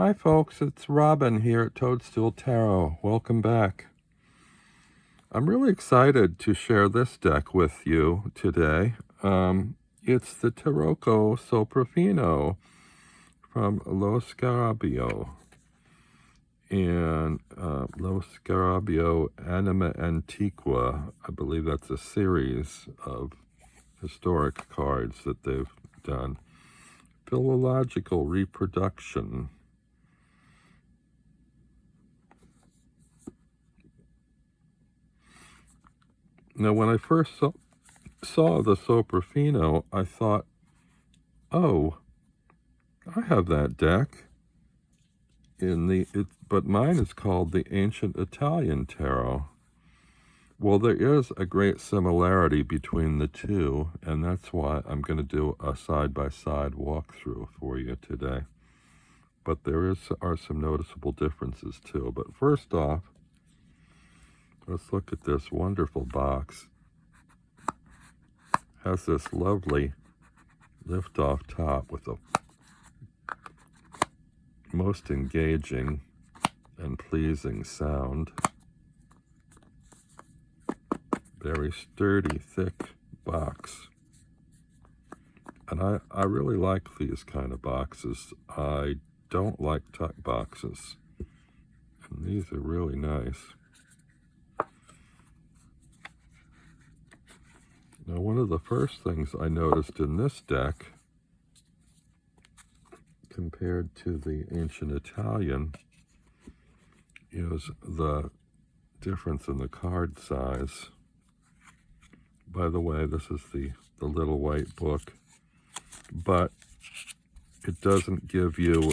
Hi folks, it's Robin here at Toadstool Tarot. Welcome back. I'm really excited to share this deck with you today. It's the Tarocco Sopraffino from Lo Scarabeo. And Lo Scarabeo Anima Antiqua, I believe that's a series of historic cards that they've done. Philological reproduction. Now, when I first saw the Sopraffino, I thought, oh, I have that deck. But mine is called the Ancient Italian Tarot. Well, there is a great similarity between the two, and that's why I'm going to do a side-by-side walkthrough for you today. But there are some noticeable differences too. But first off, let's look at this wonderful box. Has this lovely lift-off top with a most engaging and pleasing sound. Very sturdy, thick box. And I really like these kind of boxes. I don't like tuck boxes. And these are really nice. Now, one of the first things I noticed in this deck, compared to the Ancient Italian, is the difference in the card size. By the way, this is the little white book, but it doesn't give you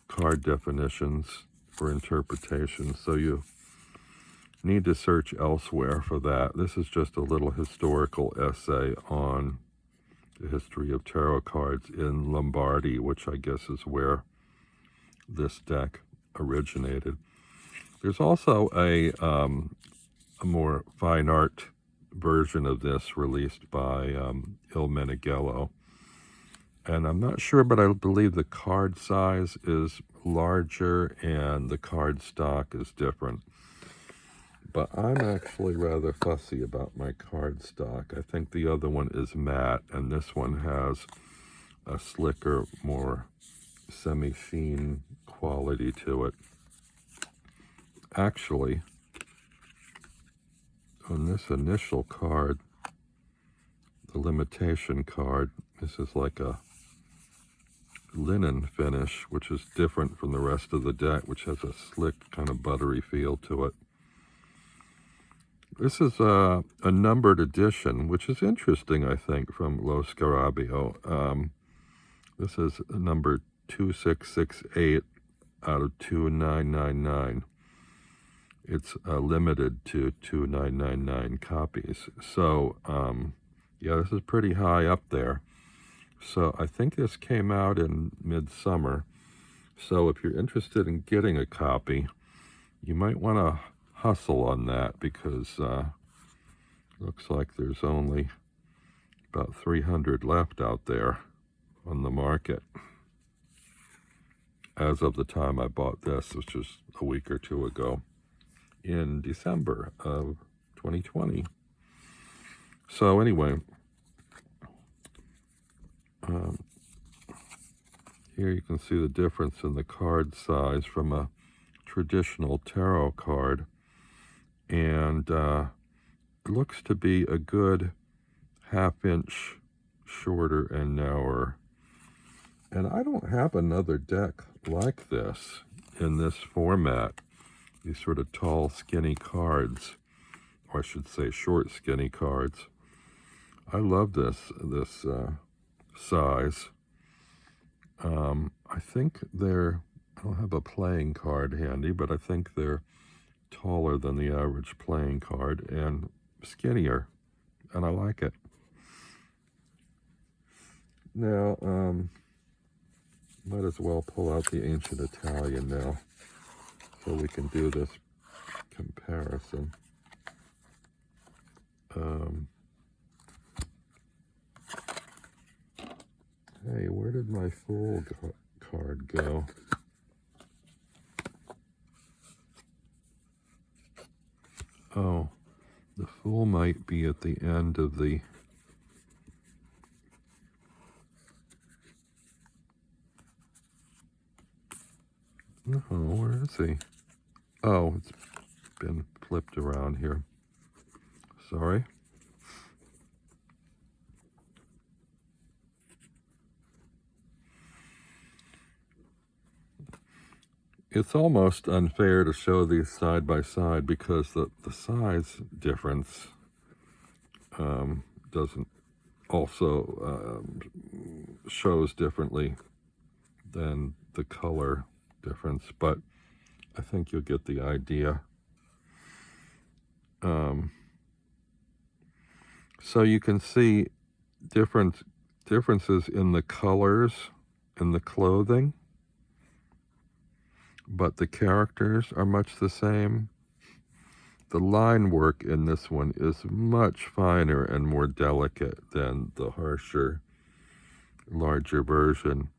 card definitions for interpretation, so you need to search elsewhere for that. This is just a little historical essay on the history of tarot cards in Lombardy, which I guess is where this deck originated. There's also a more fine art version of this released by Il Meneghello. And I'm not sure, but I believe the card size is larger and the card stock is different. But I'm actually rather fussy about my card stock. I think the other one is matte, and this one has a slicker, more semi-sheen quality to it. Actually, on this initial card, the limitation card, this is like a linen finish, which is different from the rest of the deck, which has a slick, kind of buttery feel to it. This is a numbered edition, which is interesting, I think, from Lo Scarabeo. This is number 2668 out of 2999. It's limited to 2999 copies. So, yeah, this is pretty high up there. So I think this came out in midsummer. So if you're interested in getting a copy, you might want to hustle on that, because looks like there's only about 300 left out there on the market as of the time I bought this, which was a week or two ago in December of 2020. So anyway, here you can see the difference in the card size from a traditional tarot card. And it looks to be a good half-inch shorter and narrower. And I don't have another deck like this in this format. These sort of tall, skinny cards, or I should say short, skinny cards. I love this size. I think I don't have a playing card handy, but I think they're taller than the average playing card and skinnier, and I like it. Now, might as well pull out the Ancient Italian now, so we can do this comparison. my Fool card go? Oh, the Fool might be at the end of the... No, where is he? Oh, it's been flipped around here. Sorry. It's almost unfair to show these side by side because the size difference doesn't also shows differently than the color difference, but I think you'll get the idea. So you can see differences in the colors and the clothing, but the characters are much the same. The line work in this one is much finer and more delicate than the harsher, larger version.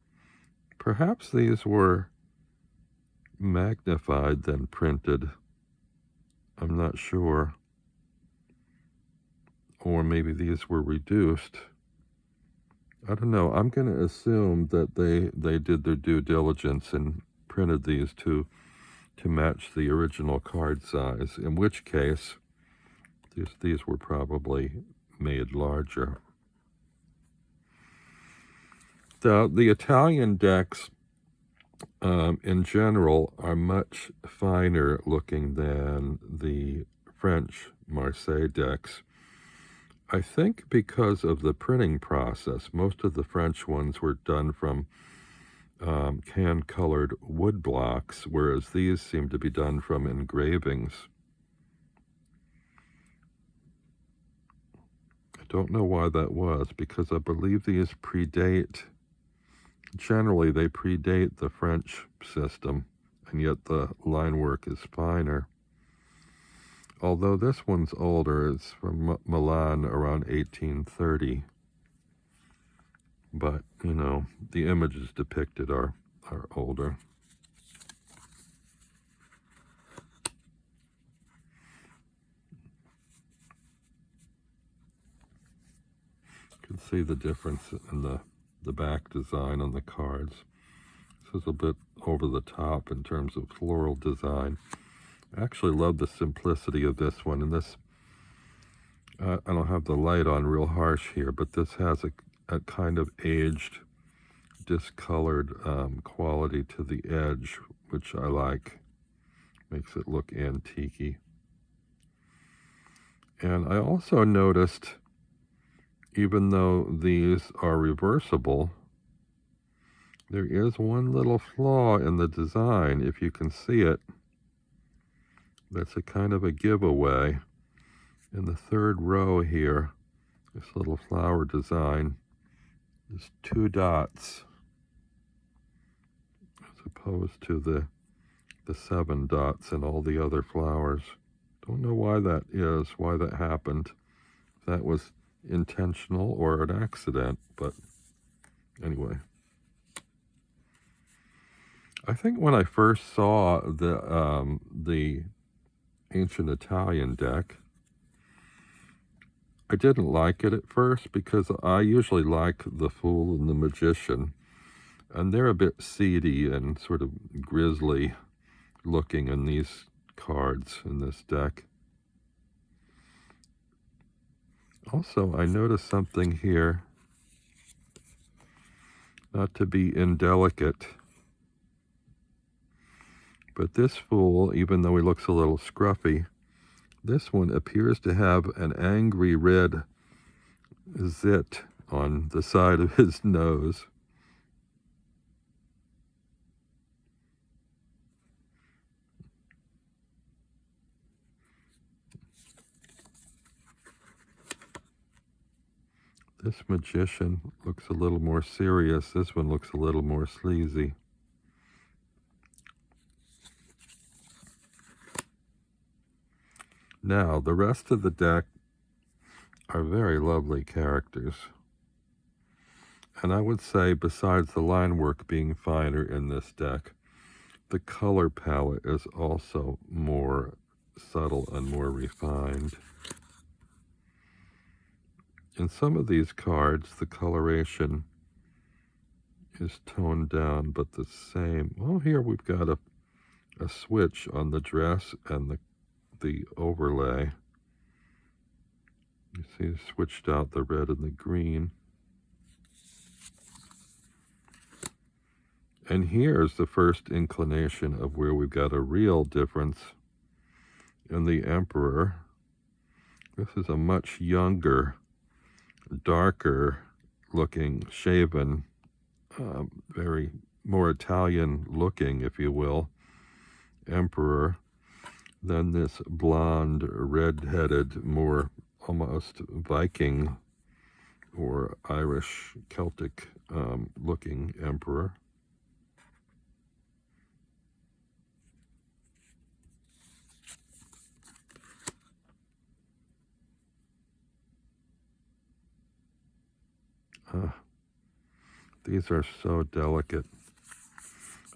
Perhaps these were magnified than printed. I'm not sure. Or maybe these were reduced. I don't know. I'm going to assume that they did their due diligence and printed these to match the original card size, in which case these were probably made larger. The Italian decks in general are much finer looking than the French Marseille decks. I think because of the printing process. Most of the French ones were done from hand-colored wood blocks, whereas these seem to be done from engravings. I don't know why that was, because I believe these generally they predate the French system, and yet the line work is finer. Although this one's older, it's from Milan around 1830. But, you know, the images depicted are older. You can see the difference in the back design on the cards. This is a bit over the top in terms of floral design. I actually love the simplicity of this one. And this, I don't have the light on real harsh here, but this has a kind of aged, discolored quality to the edge, which I like. Makes it look antique-y. And I also noticed, even though these are reversible, there is one little flaw in the design, if you can see it. That's a kind of a giveaway. In the third row here, this little flower design, there's 2 dots, as opposed to the 7 dots in all the other flowers. Don't know why that is, why that happened. If that was intentional or an accident, but anyway. I think when I first saw the ancient Italian deck, I didn't like it at first because I usually like the Fool and the Magician, and they're a bit seedy and sort of grisly looking in these cards in this deck. Also, I noticed something here, not to be indelicate, but this Fool, even though he looks a little scruffy, this one appears to have an angry red zit on the side of his nose. This Magician looks a little more serious. This one looks a little more sleazy. Now, the rest of the deck are very lovely characters. And I would say, besides the line work being finer in this deck, the color palette is also more subtle and more refined. In some of these cards, the coloration is toned down, but the same. Well, here we've got a switch on the dress and the overlay. You see, switched out the red and the green. And here's the first inclination of where we've got a real difference in the Emperor. This is a much younger, darker looking, shaven, very more Italian looking, if you will, Emperor than this blonde, red-headed, more almost Viking or Irish Celtic looking Emperor. These are so delicate.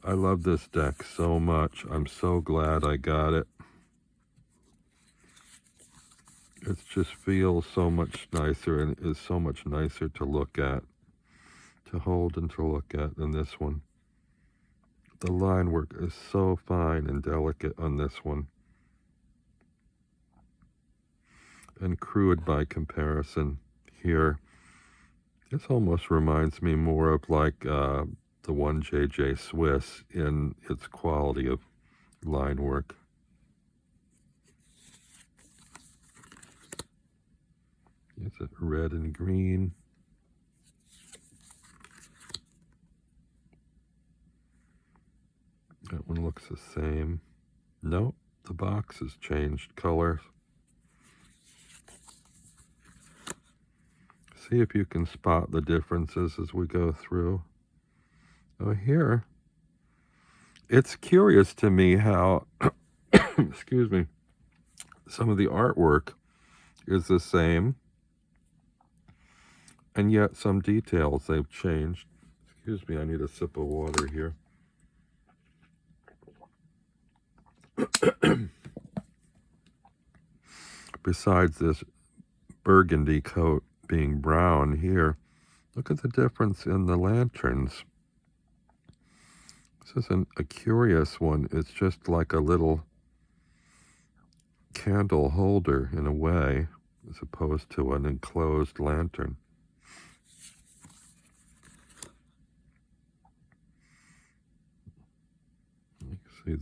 I love this deck so much. I'm so glad I got it. It just feels so much nicer and is so much nicer to look at, to hold and to look at than this one. The line work is so fine and delicate on this one. And crude by comparison here. This almost reminds me more of like the one JJ Swiss in its quality of line work. Is it red and green? That one looks the same. Nope, the box has changed colors. See if you can spot the differences as we go through. Oh, here, it's curious to me how, excuse me, some of the artwork is the same, and yet some details they've changed. Excuse me, I need a sip of water here. Besides this burgundy coat being brown here, look at the difference in the lanterns. This isn't a curious one. It's just like a little candle holder in a way, as opposed to an enclosed lantern. You see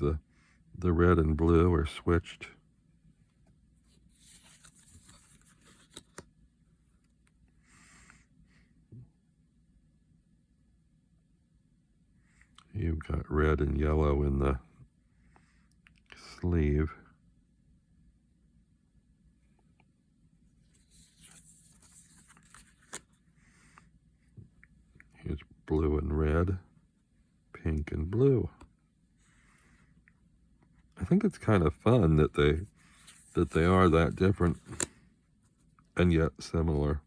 the red and blue are switched. You've got red and yellow in the sleeve. Here's blue and red, pink and blue. I think it's kind of fun that they are that different and yet similar.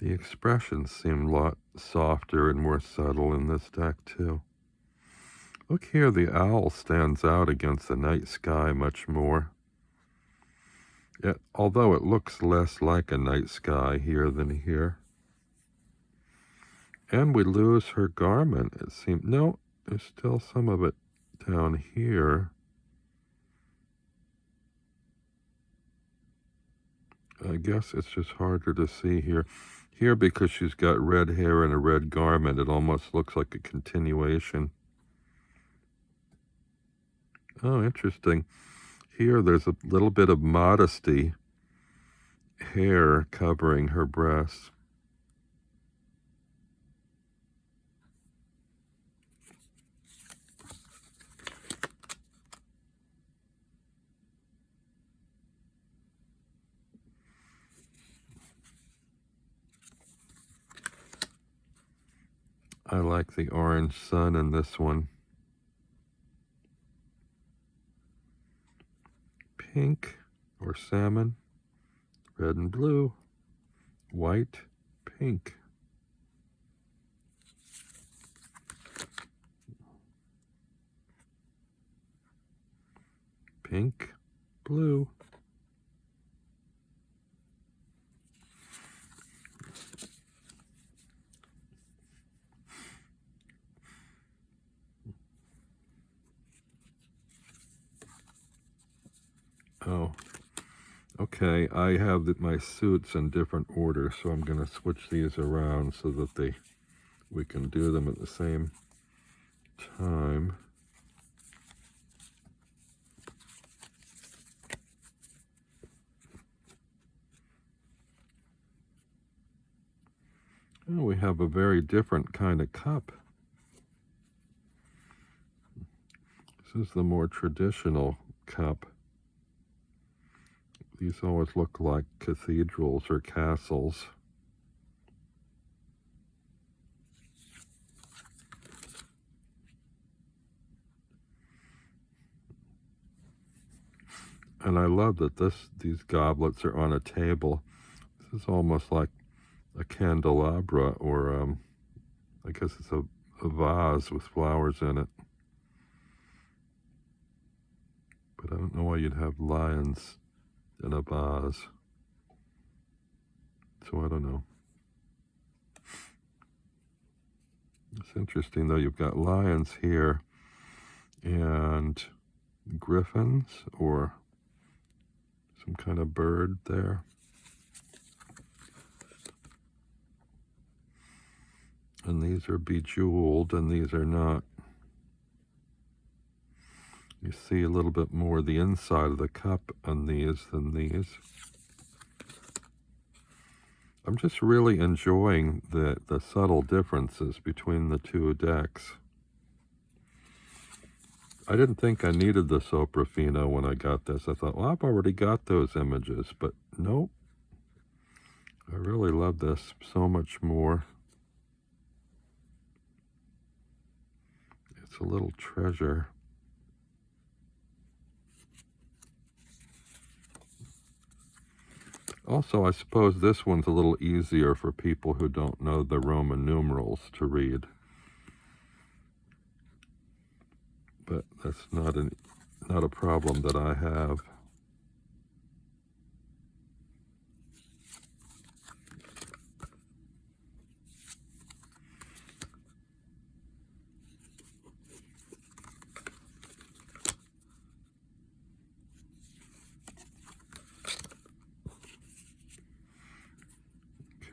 The expressions seem a lot softer and more subtle in this deck, too. Look here, the owl stands out against the night sky much more. Yet, although it looks less like a night sky here than here. And we lose her garment, it seems. No, there's still some of it down here. I guess it's just harder to see here. Here, because she's got red hair and a red garment, it almost looks like a continuation. Oh, interesting. Here there's a little bit of modesty, hair covering her breasts. I like the orange sun in this one. Pink or salmon, red and blue, white, pink. Pink, blue. Oh, okay, I have my suits in different order, so I'm going to switch these around so that we can do them at the same time. Oh, we have a very different kind of cup. This is the more traditional cup. These always look like cathedrals or castles. And I love that these goblets are on a table. This is almost like a candelabra, or I guess it's a vase with flowers in it. But I don't know why you'd have lions in a vase. So I don't know. It's interesting though, you've got lions here and griffins or some kind of bird there. And these are bejeweled and these are not. You see a little bit more the inside of the cup on these than these. I'm just really enjoying the subtle differences between the two decks. I didn't think I needed the Sopraffino when I got this. I thought, well, I've already got those images, but nope. I really love this so much more. It's a little treasure. Also, I suppose this one's a little easier for people who don't know the Roman numerals to read. But that's not a problem that I have.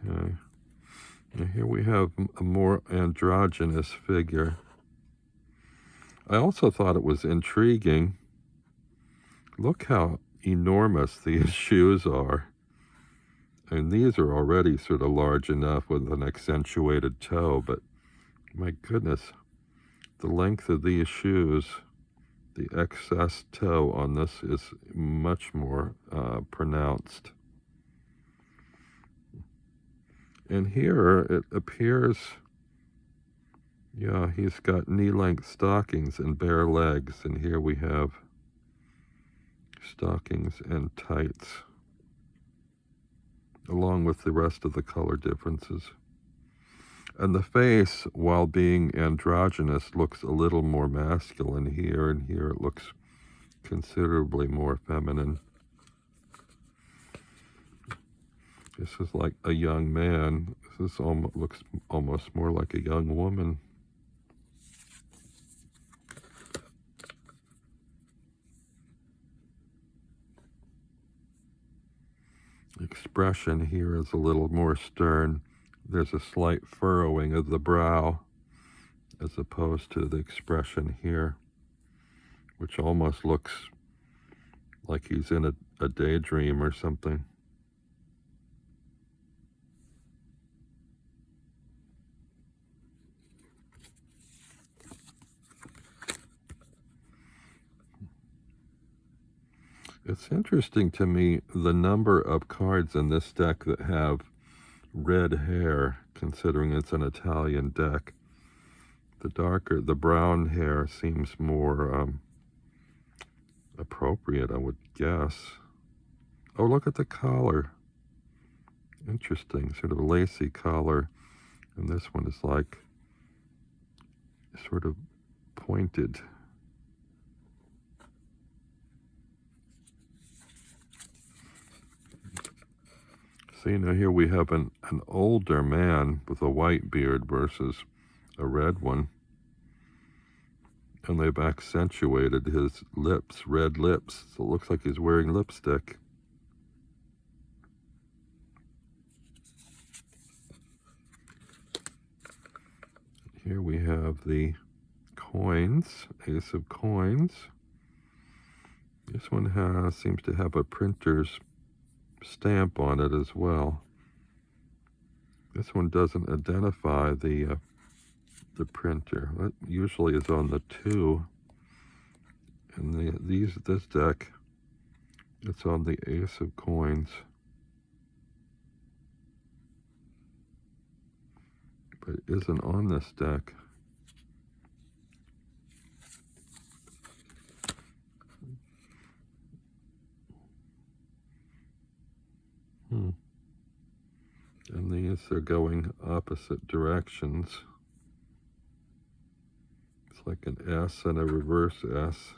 Okay. And here we have a more androgynous figure. I also thought it was intriguing. Look how enormous these shoes are. And these are already sort of large enough with an accentuated toe, but my goodness, the length of these shoes, the excess toe on this is much more pronounced. And here it appears, yeah, he's got knee-length stockings and bare legs, and here we have stockings and tights, along with the rest of the color differences. And the face, while being androgynous, looks a little more masculine here, and here it looks considerably more feminine. This is like a young man. This looks almost more like a young woman. Expression here is a little more stern. There's a slight furrowing of the brow as opposed to the expression here, which almost looks like he's in a daydream or something. It's interesting to me the number of cards in this deck that have red hair, considering it's an Italian deck. The brown hair seems more appropriate, I would guess. Oh, look at the collar. Interesting, sort of a lacy collar. And this one is like sort of pointed. See, now here we have an older man with a white beard versus a red one. And they've accentuated his lips, red lips. So it looks like he's wearing lipstick. Here we have the coins, ace of coins. This one seems to have a printer's stamp on it as well. This one doesn't identify the printer. That usually is on the 2. And this deck, it's on the ace of coins. But it isn't on this deck. And these are going opposite directions. It's like an S and a reverse S.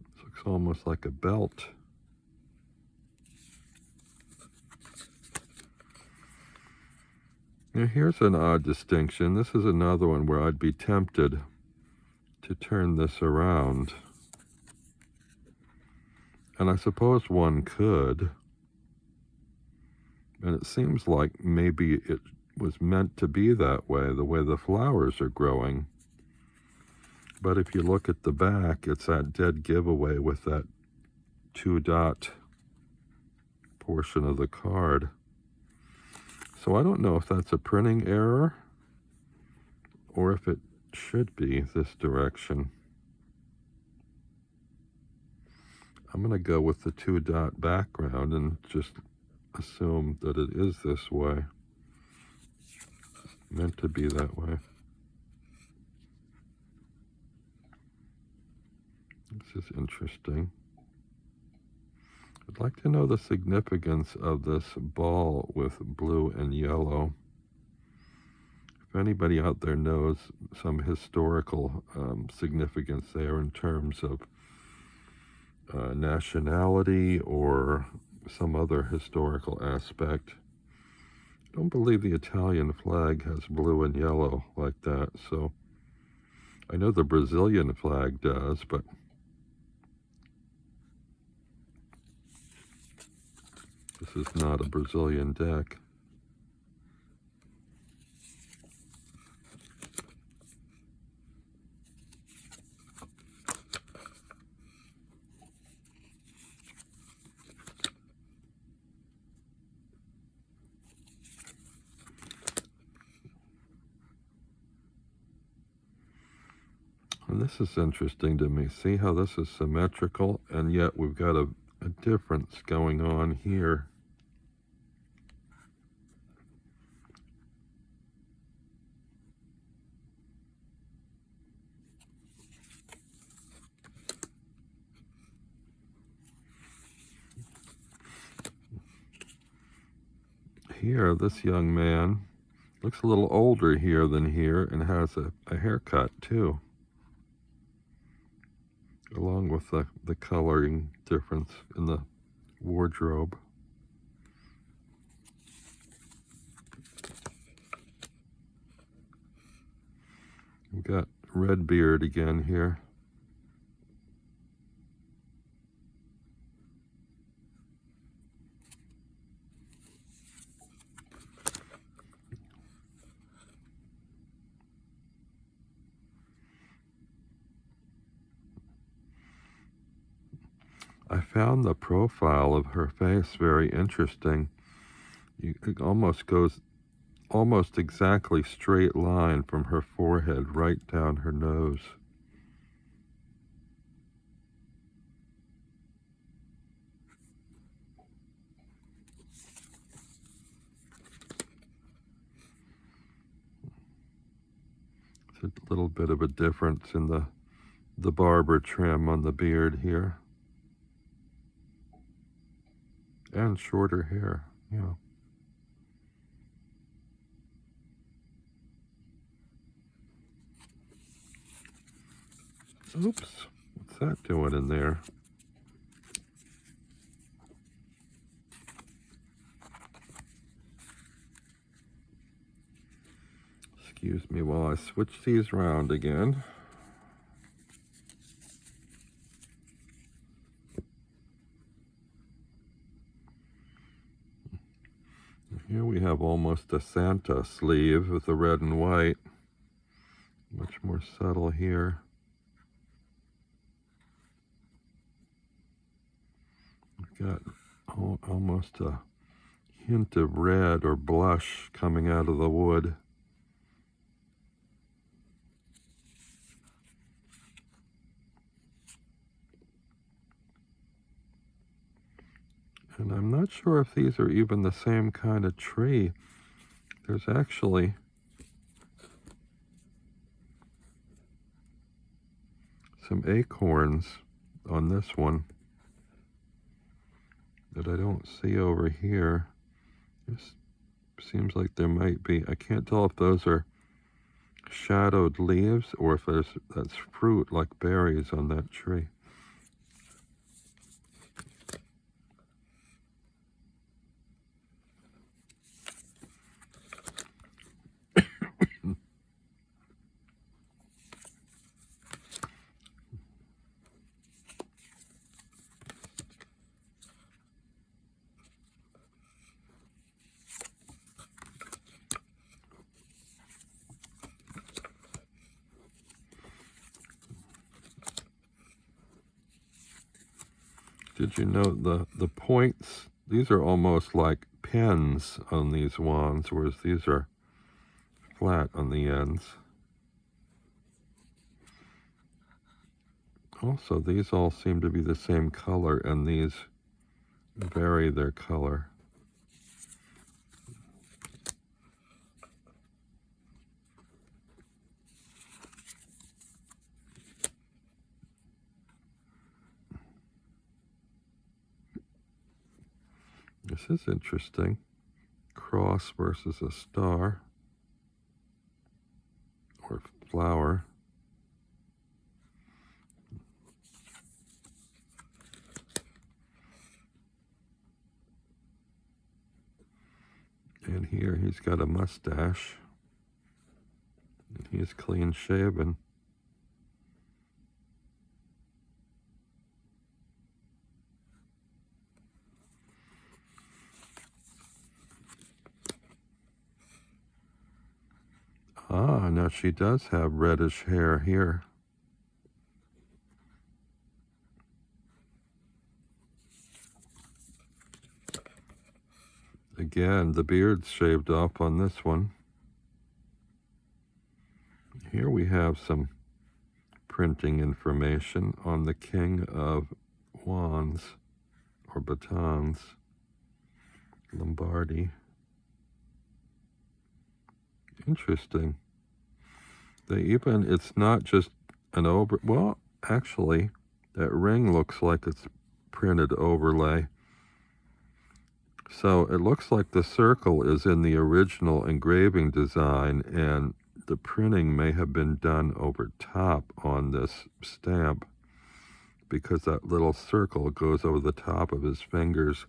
This looks almost like a belt. Now here's an odd distinction. This is another one where I'd be tempted to turn this around. And I suppose one could. And it seems like maybe it was meant to be that way, the way the flowers are growing. But if you look at the back, it's that dead giveaway with that 2-dot portion of the card. So I don't know if that's a printing error or if it should be this direction. I'm going to go with the 2-dot background and just assume that it is this way. Meant to be that way. This is interesting. I'd like to know the significance of this ball with blue and yellow. If anybody out there knows some historical significance there in terms of nationality or some other historical aspect. I don't believe the Italian flag has blue and yellow like that, so I know the Brazilian flag does, but this is not a Brazilian deck. And this is interesting to me. See how this is symmetrical, and yet we've got a difference going on here. Here, this young man looks a little older here than here and has a haircut too, along with the coloring difference in the wardrobe. We've got red beard again here. I found the profile of her face very interesting. It almost goes almost exactly straight line from her forehead right down her nose. It's a little bit of a difference in the barber trim on the beard here. And shorter hair, yeah. Oops, what's that doing in there? Excuse me while I switch these around again. Here we have almost a Santa sleeve with the red and white. Much more subtle here. We've got almost a hint of red or blush coming out of the wood. And I'm not sure if these are even the same kind of tree. There's actually some acorns on this one that I don't see over here. This seems like there might be, I can't tell if those are shadowed leaves or if that's fruit like berries on that tree. Did you note the points? These are almost like pins on these wands, whereas these are flat on the ends. Also, these all seem to be the same color, and these vary their color. This is interesting. Cross versus a star or flower. And here he's got a mustache. And he's clean shaven. Ah, now she does have reddish hair here. Again, the beard's shaved off on this one. Here we have some printing information on the King of Wands, or batons, Lombardi. Interesting. It's not just an well, actually, that ring looks like it's printed overlay. So it looks like the circle is in the original engraving design, and the printing may have been done over top on this stamp because that little circle goes over the top of his fingers.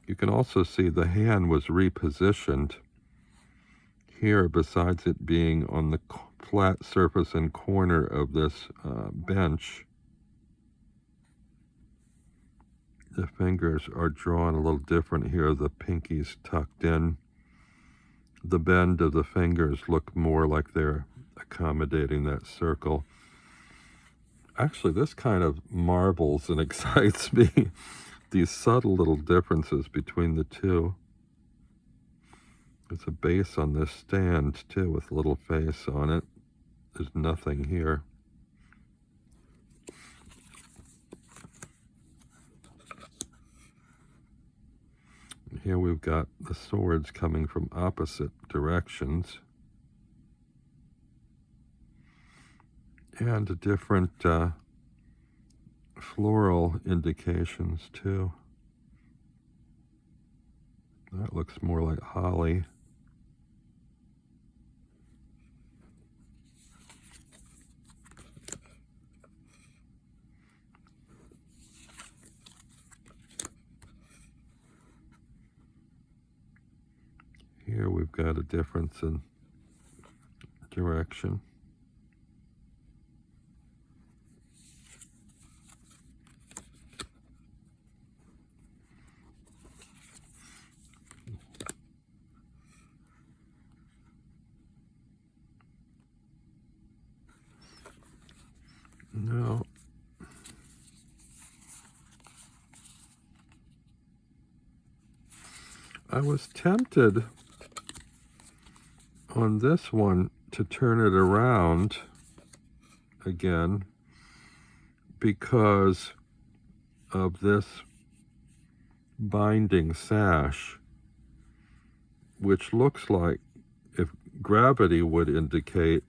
You can also see the hand was repositioned here, besides it being on the flat surface and corner of this bench. The fingers are drawn a little different here. The pinky's tucked in. The bend of the fingers look more like they're accommodating that circle. Actually, this kind of marvels and excites me. These subtle little differences between the two. There's a base on this stand, too, with a little face on it. There's nothing here. And here we've got the swords coming from opposite directions. And different floral indications, too. That looks more like holly. Here we've got a difference in direction. Now, I was tempted on this one to turn it around again because of this binding sash, which looks like, if gravity would indicate,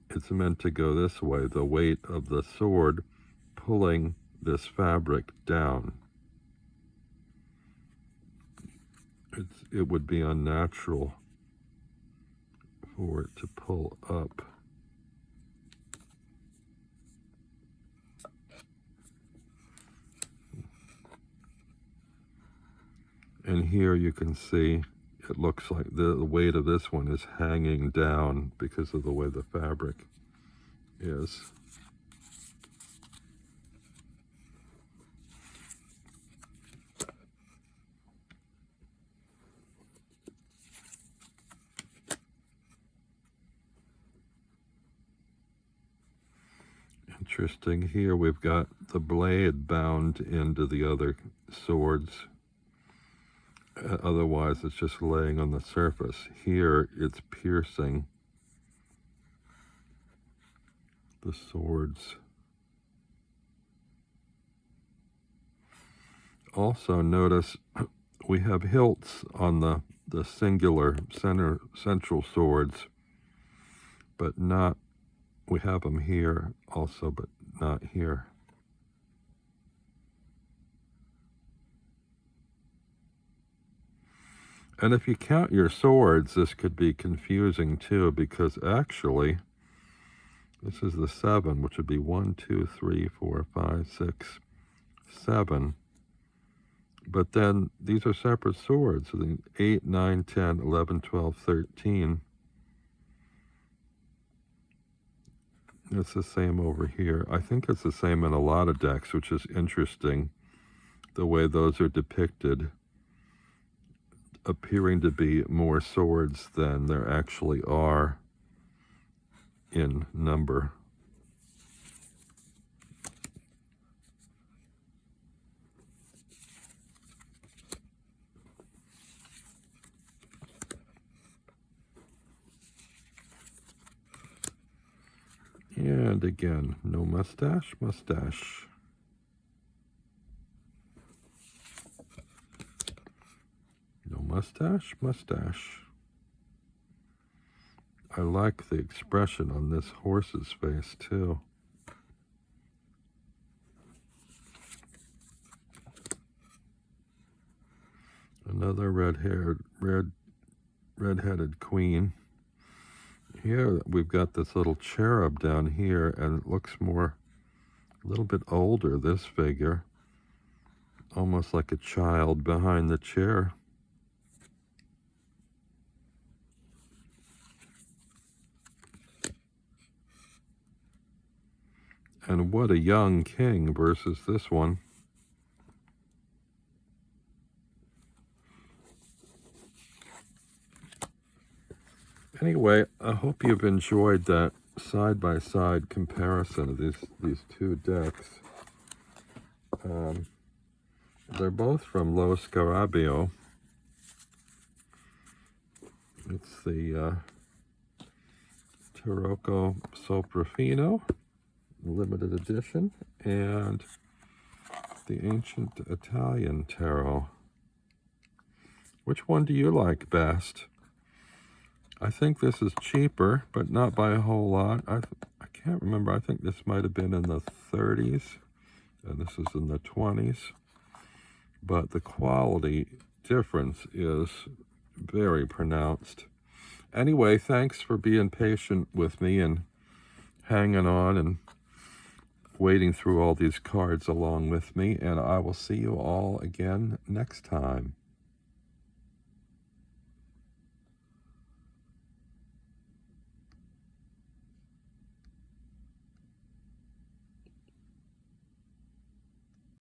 it's meant to go this way, the weight of the sword pulling this fabric down. It would be unnatural for it to pull up. And here you can see it looks like the weight of this one is hanging down because of the way the fabric is. Interesting. Here we've got the blade bound into the other swords. Otherwise, it's just laying on the surface. Here, it's piercing the swords. Also, notice we have hilts on the singular central swords, but not, we have them here also, but not here. And if you count your swords, this could be confusing too, because actually, this is the 7, which would be 1, 2, 3, 4, 5, 6, 7. But then these are separate swords. So the 8, 9, 10, 11, 12, 13. It's the same over here. I think it's the same in a lot of decks, which is interesting, the way those are depicted, appearing to be more swords than there actually are in number. And again, no mustache, mustache. No mustache, mustache. I like the expression on this horse's face too. Another red-headed queen. Here we've got this little cherub down here, and it looks more, a little bit older, this figure. Almost like a child behind the chair. And what a young king versus this one. Anyway, I hope you've enjoyed that side-by-side comparison of these two decks. They're both from Lo Scarabeo. It's the Tarocco Sopraffino limited edition and the Ancient Italian Tarot. Which one do you like best? I think this is cheaper, but not by a whole lot. I can't remember. I think this might have been in the 30s, and this is in the 20s. But the quality difference is very pronounced. Anyway, thanks for being patient with me and hanging on and wading through all these cards along with me, and I will see you all again next time.